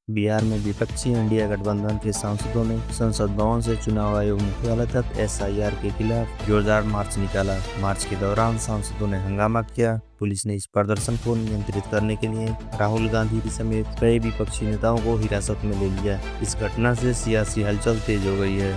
बिहार में विपक्षी इंडिया गठबंधन के सांसदों ने संसद भवन से चुनाव आयोग मुख्यालय तक एसआईआर के खिलाफ जोरदार मार्च निकाला। मार्च के दौरान सांसदों ने हंगामा किया। पुलिस ने इस प्रदर्शन को नियंत्रित करने के लिए राहुल गांधी समेत कई विपक्षी नेताओं को हिरासत में ले लिया। इस घटना से सियासी हलचल तेज हो गई है।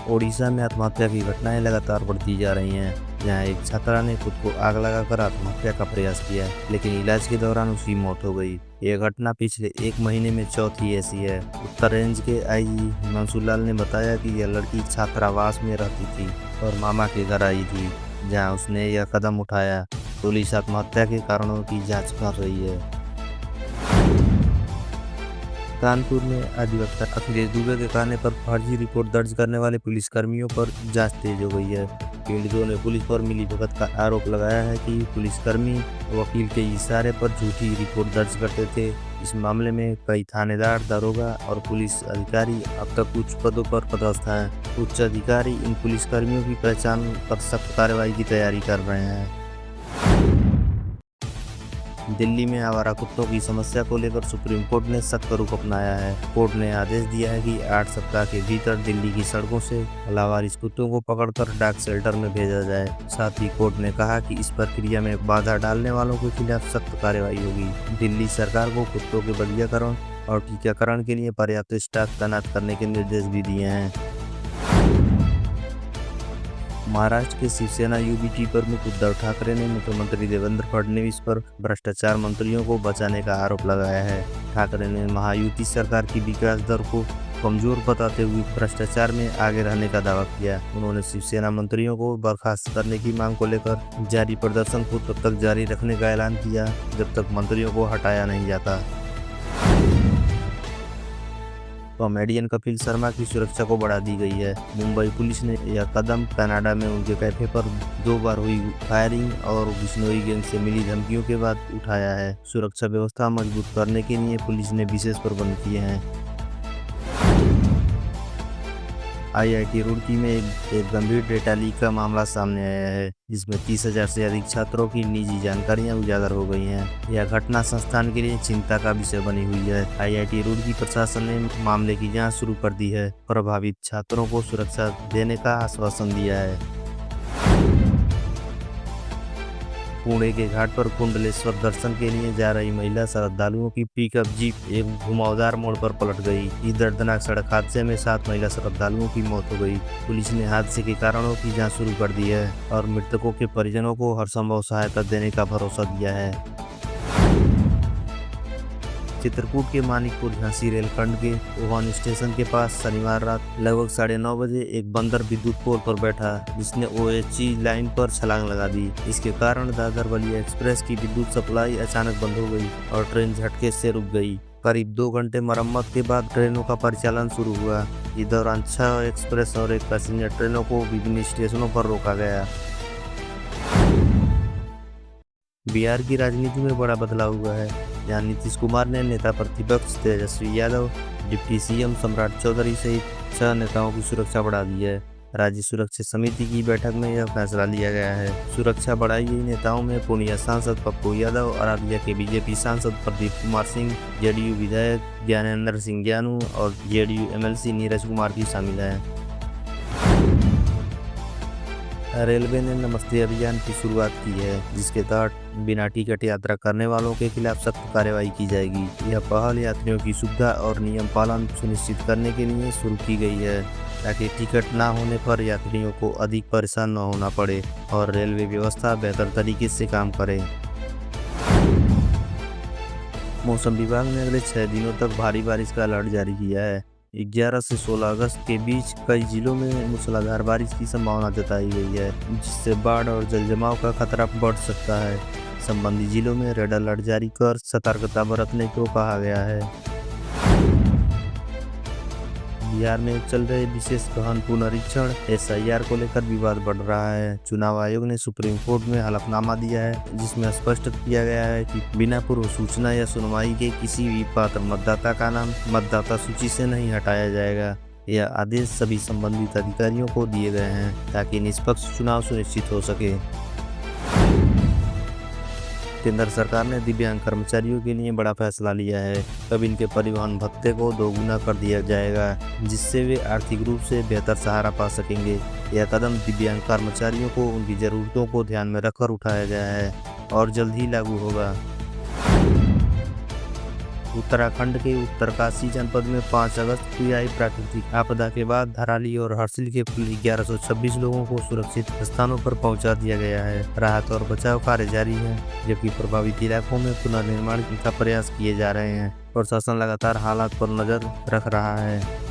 ओडिशा में आत्महत्या की घटनाएं लगातार बढ़ती जा रही हैं। जहां एक छात्रा ने खुद को आग लगाकर आत्महत्या का प्रयास किया, लेकिन इलाज के दौरान उसकी मौत हो गई। यह घटना पिछले एक महीने में चौथी ऐसी है। उत्तर रेंज के आईजी हिमांशु लाल ने बताया कि यह लड़की छात्रावास में रहती थी और मामा के घर आई थी, जहां उसने यह कदम उठाया। पुलिस आत्महत्या के कारणों की जांच कर रही है। कानपुर में अधिवक्ता अखिलेश दुबे के कहने पर फर्जी रिपोर्ट दर्ज करने वाले पुलिसकर्मियों पर जांच तेज हो गई है। पीड़ितों ने पुलिस पर मिलीभगत का आरोप लगाया है कि पुलिसकर्मी वकील के इशारे पर झूठी रिपोर्ट दर्ज करते थे। इस मामले में कई थानेदार, दरोगा और पुलिस अधिकारी अब तक उच्च पदों पर पदस्थ हैं। उच्च अधिकारी इन पुलिसकर्मियों की पहचान कर सख्त कार्रवाई की तैयारी कर रहे हैं। दिल्ली में आवारा कुत्तों की समस्या को लेकर सुप्रीम कोर्ट ने सख्त रुख अपनाया है। कोर्ट ने आदेश दिया है कि 8 सप्ताह के भीतर दिल्ली की सड़कों से लावारिस कुत्तों को पकड़कर डाक शेल्टर में भेजा जाए। साथ ही कोर्ट ने कहा कि इस प्रक्रिया में बाधा डालने वालों के खिलाफ सख्त कार्रवाई होगी। दिल्ली सरकार को कुत्तों के बलियाकरण और टीकाकरण के लिए पर्याप्त स्टाफ तैनात करने के निर्देश भी दिए हैं। महाराष्ट्र के शिवसेना यूबीटी प्रमुख उद्धव ठाकरे ने मुख्यमंत्री देवेंद्र फडणवीस पर भ्रष्टाचार मंत्रियों को बचाने का आरोप लगाया है। ठाकरे ने महायुति सरकार की विकास दर को कमजोर बताते हुए भ्रष्टाचार में आगे रहने का दावा किया। उन्होंने शिवसेना मंत्रियों को बर्खास्त करने की मांग को लेकर जारी प्रदर्शन को तब तक जारी रखने का ऐलान किया जब तक मंत्रियों को हटाया नहीं जाता। कॉमेडियन कपिल शर्मा की सुरक्षा को बढ़ा दी गई है। मुंबई पुलिस ने यह कदम कनाडा में उनके कैफे पर 2 बार हुई फायरिंग और बिश्नोई गैंग से मिली धमकियों के बाद उठाया है। सुरक्षा व्यवस्था मजबूत करने के लिए पुलिस ने विशेष प्रबंध किए हैं। आईआईटी रुड़की में एक गंभीर डेटा लीक का मामला सामने आया है, जिसमें 30,000 से अधिक छात्रों की निजी जानकारियां उजागर हो गई हैं। यह घटना संस्थान के लिए चिंता का विषय बनी हुई है। आईआईटी रुड़की प्रशासन ने मामले की जांच शुरू कर दी है। प्रभावित छात्रों को सुरक्षा देने का आश्वासन दिया है। पुणे के घाट पर कुंडलेश्वर दर्शन के लिए जा रही महिला श्रद्धालुओं की पिकअप जीप एक घुमावदार मोड़ पर पलट गई। इस दर्दनाक सड़क हादसे में 7 महिला श्रद्धालुओं की मौत हो गई। पुलिस ने हादसे के कारणों की जांच शुरू कर दी है और मृतकों के परिजनों को हर संभव सहायता देने का भरोसा दिया है। चित्रकूट के मानिकपुर झांसी रेलखंड के ओवन स्टेशन के पास शनिवार रात लगभग 9:30 बजे एक बंदर विद्युत पोल पर बैठा, जिसने ओएचई लाइन पर छलांग लगा दी। इसके कारण दादर बलिया एक्सप्रेस की विद्युत सप्लाई अचानक बंद हो गई और ट्रेन झटके से रुक गई। करीब 2 घंटे मरम्मत के बाद ट्रेनों का परिचालन शुरू हुआ। इस दौरान 6 एक्सप्रेस और 1 पैसेंजर ट्रेनों को विभिन्न स्टेशनों पर रोका गया। बिहार की राजनीति में बड़ा बदलाव हुआ है, जहां नीतीश कुमार ने नेता प्रतिपक्ष तेजस्वी यादव, डिप्टी सीएम सम्राट चौधरी सहित 6 नेताओं की सुरक्षा बढ़ा दी है। राज्य सुरक्षा समिति की बैठक में यह फैसला लिया गया है। सुरक्षा बढ़ाई गई नेताओं में पूर्णिया सांसद पप्पू यादव, अरारिया के बीजेपी सांसद प्रदीप कुमार सिंह, जेडीयू विधायक ज्ञानेंद्र सिंह ज्ञानू और जेडीयू एमएलसी नीरज कुमार भी शामिल हैं। रेलवे ने नमस्ते अभियान की शुरुआत की है, जिसके तहत बिना टिकट यात्रा करने वालों के खिलाफ सख्त कार्रवाई की जाएगी। यह पहल यात्रियों की सुविधा और नियम पालन सुनिश्चित करने के लिए शुरू की गई है, ताकि टिकट न होने पर यात्रियों को अधिक परेशान न होना पड़े और रेलवे व्यवस्था बेहतर तरीके से काम करे। मौसम विभाग ने अगले 6 दिनों तक भारी बारिश का अलर्ट जारी किया है। 11 से 16 अगस्त के बीच कई जिलों में मूसलाधार बारिश की संभावना जताई गई है, जिससे बाढ़ और जलजमाव का खतरा बढ़ सकता है। संबंधित जिलों में रेड अलर्ट जारी कर सतर्कता बरतने को कहा गया है। बिहार में चल रहे विशेष गहन पुनरीक्षण एसआईआर को लेकर विवाद बढ़ रहा है। चुनाव आयोग ने सुप्रीम कोर्ट में हलफनामा दिया है, जिसमें स्पष्ट किया गया है कि बिना पूर्व सूचना या सुनवाई के किसी भी पात्र मतदाता का नाम मतदाता सूची से नहीं हटाया जाएगा। यह आदेश सभी संबंधित अधिकारियों को दिए गए हैं, ताकि निष्पक्ष चुनाव सुनिश्चित हो सके। केंद्र सरकार ने दिव्यांग कर्मचारियों के लिए बड़ा फैसला लिया है। अब इनके परिवहन भत्ते को दोगुना कर दिया जाएगा, जिससे वे आर्थिक रूप से बेहतर सहारा पा सकेंगे। यह कदम दिव्यांग कर्मचारियों को उनकी ज़रूरतों को ध्यान में रखकर उठाया गया है और जल्द ही लागू होगा। उत्तराखंड के उत्तरकाशी जनपद में 5 अगस्त को आई प्राकृतिक आपदा के बाद धराली और हर्सिल के कुल 1126 लोगों को सुरक्षित स्थानों पर पहुंचा दिया गया है। राहत और बचाव कार्य जारी है, जबकि प्रभावित इलाकों में पुनर्निर्माण का प्रयास किए जा रहे हैं। प्रशासन लगातार हालात पर नजर रख रहा है।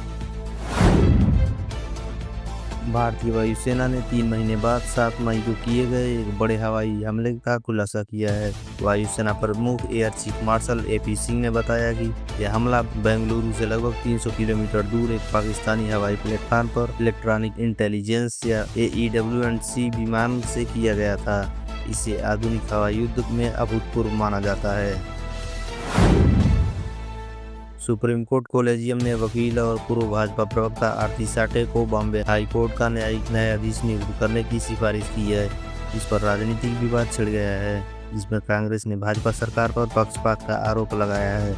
भारतीय वायुसेना ने 3 महीने बाद 7 मई को किए गए एक बड़े हवाई हमले का खुलासा किया है। वायुसेना प्रमुख air chief marshal AP Singh ने बताया कि यह हमला बेंगलुरु से लगभग 300 किलोमीटर दूर एक पाकिस्तानी हवाई प्लेटफॉर्म पर इलेक्ट्रॉनिक इंटेलिजेंस या AEW&C विमान से किया गया था। इसे आधुनिक हवाई युद्ध में अभूतपूर्व माना जाता है। सुप्रीम कोर्ट कॉलेजियम ने वकील और पूर्व भाजपा प्रवक्ता आरती साठे को बॉम्बे हाई कोर्ट का न्यायिक न्यायाधीश नियुक्त करने की सिफारिश की है। इस पर राजनीतिक विवाद छिड़ गया है, जिसमें कांग्रेस ने भाजपा सरकार पर पक्षपात का आरोप लगाया है।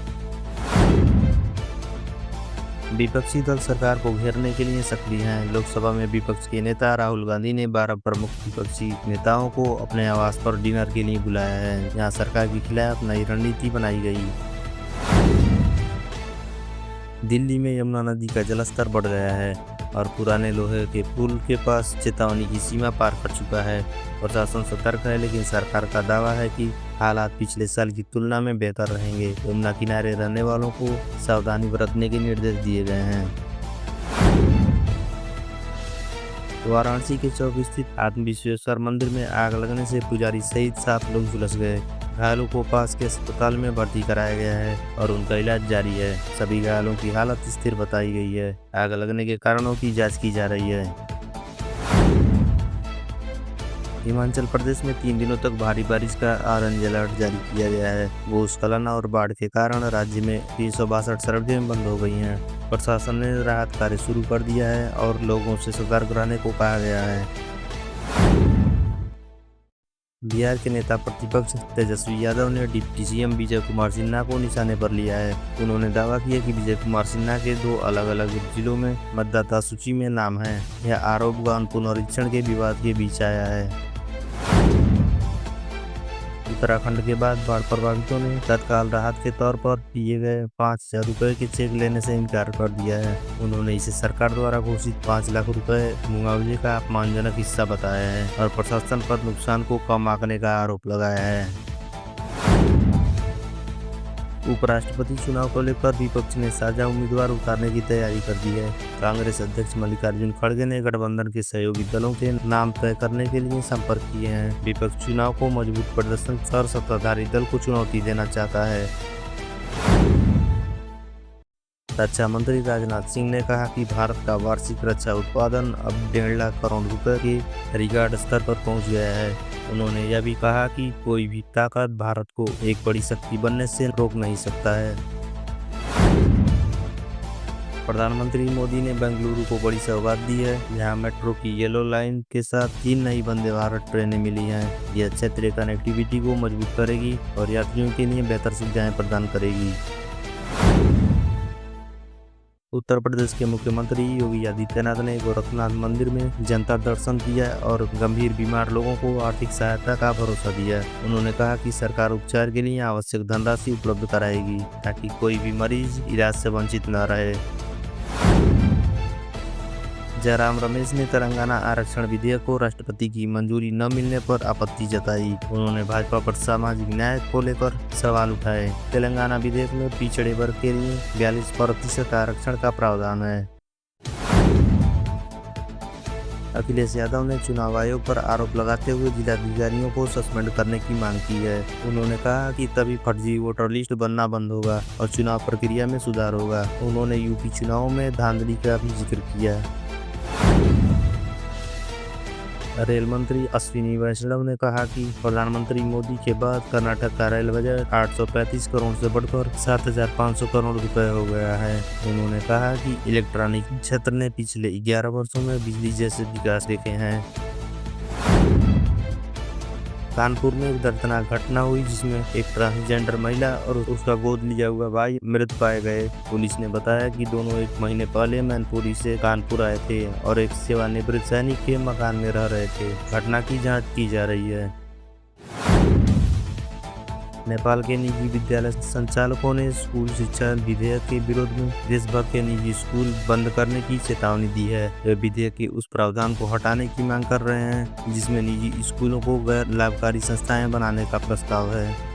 विपक्षी दल सरकार को घेरने के लिए सक्रिय हैं। लोकसभा में विपक्ष के नेता राहुल गांधी ने 12 प्रमुख विपक्षी नेताओं को अपने आवास पर डिनर के लिए बुलाया है, जहां सरकार के खिलाफ नई रणनीति बनाई गई। दिल्ली में यमुना नदी का जलस्तर बढ़ गया है और पुराने लोहे के पुल के पास चेतावनी की सीमा पार कर चुका है। प्रशासन सतर्क है, लेकिन सरकार का दावा है कि हालात पिछले साल की तुलना में बेहतर रहेंगे। यमुना किनारे रहने वालों को सावधानी बरतने के निर्देश दिए गए हैं। वाराणसी के चौक स्थित आत्मविश्वेश्वर मंदिर में आग लगने से पुजारी सहित 7 लोग झुलस गए। घायलों को पास के अस्पताल में भर्ती कराया गया है और उनका इलाज जारी है। सभी घायलों की हालत स्थिर बताई गई है। आग लगने के कारणों की जांच की जा रही है। हिमाचल प्रदेश में 3 दिनों तक भारी बारिश का ऑरेंज अलर्ट जारी किया गया है। भूस्खलन और बाढ़ के कारण राज्य में 362 सड़कें बंद हो गई हैं। प्रशासन ने राहत कार्य शुरू कर दिया है और लोगों से सतर्क रहने को कहा गया है। बिहार के नेता प्रतिपक्ष तेजस्वी यादव ने डिप्टी CM विजय कुमार सिन्हा को निशाने पर लिया है। उन्होंने दावा किया कि विजय कुमार सिन्हा के 2 अलग-अलग जिलों में मतदाता सूची में नाम है। यह आरोप गौन पुनरीक्षण के विवाद के बीच आया है। उत्तराखंड के बाद बाढ़ प्रभावितों ने तत्काल राहत के तौर पर दिए गए 5,000 रुपए के चेक लेने से इनकार कर दिया है। उन्होंने इसे सरकार द्वारा घोषित 5 लाख रुपए मुआवजे का अपमानजनक हिस्सा बताया है और प्रशासन पर नुकसान को कम आंकने का आरोप लगाया है। उपराष्ट्रपति चुनाव को लेकर विपक्ष ने साझा उम्मीदवार उतारने की तैयारी कर दी है। कांग्रेस अध्यक्ष मल्लिकार्जुन खड़गे ने गठबंधन के सहयोगी दलों के नाम तय करने के लिए संपर्क किए हैं। विपक्ष चुनाव को मजबूत प्रदर्शन कर सत्ताधारी दल को चुनौती देना चाहता है। रक्षा मंत्री राजनाथ सिंह ने कहा कि भारत का वार्षिक रक्षा उत्पादन अब 1.5 लाख करोड़ रुपए के रिकॉर्ड स्तर पर पहुंच गया है। उन्होंने यह भी कहा कि कोई भी ताकत भारत को एक बड़ी शक्ति बनने से रोक नहीं सकता है। प्रधानमंत्री मोदी ने बेंगलुरु को बड़ी सौगात दी है, जहां मेट्रो की येलो लाइन के साथ 3 नई वंदे भारत ट्रेनें मिली हैं। यह क्षेत्रीय कनेक्टिविटी को मजबूत करेगी और यात्रियों के लिए बेहतर सुविधाएं प्रदान करेगी। उत्तर प्रदेश के मुख्यमंत्री योगी आदित्यनाथ ने गोरखनाथ मंदिर में जनता दर्शन किया और गंभीर बीमार लोगों को आर्थिक सहायता का भरोसा दिया। उन्होंने कहा कि सरकार उपचार के लिए आवश्यक धनराशि उपलब्ध कराएगी, ताकि कोई भी मरीज इलाज से वंचित न रहे। जयराम रमेश ने तेलंगाना आरक्षण विधेयक को राष्ट्रपति की मंजूरी न मिलने पर आपत्ति जताई। उन्होंने भाजपा पर सामाजिक न्याय को लेकर सवाल उठाए। तेलंगाना विधेयक में पिछड़े वर्ग के लिए 42% आरक्षण का प्रावधान है। अखिलेश यादव ने चुनाव आयोग पर आरोप लगाते हुए जिलाधिकारियों को सस्पेंड करने की मांग की है। उन्होंने कहा कि तभी फर्जी वोटर लिस्ट बनना बंद होगा और चुनाव प्रक्रिया में सुधार होगा। उन्होंने यूपी चुनाव में धांधली का भी जिक्र किया। रेल मंत्री अश्विनी वैष्णव ने कहा कि प्रधानमंत्री मोदी के बाद कर्नाटक का रेल बजट 835 करोड़ से बढ़कर 7,500 करोड़ रुपए हो गया है। उन्होंने कहा कि इलेक्ट्रॉनिक क्षेत्र ने पिछले 11 वर्षों में बिजली जैसे विकास देखे हैं। कानपुर में एक दर्दनाक घटना हुई जिसमें एक ट्रांसजेंडर महिला और उसका गोद लिया हुआ भाई मृत पाए गए। पुलिस ने बताया कि दोनों 1 महीने पहले मैनपुरी से कानपुर आए थे और एक सेवानिवृत्त सैनिक के मकान में रह रहे थे। घटना की जांच की जा रही है। नेपाल के निजी विद्यालय संचालकों ने स्कूल शिक्षा विधेयक के विरोध में देश भर के निजी स्कूल बंद करने की चेतावनी दी है। वे विधेयक के उस प्रावधान को हटाने की मांग कर रहे हैं जिसमें निजी स्कूलों को गैर लाभकारी संस्थाएं बनाने का प्रस्ताव है।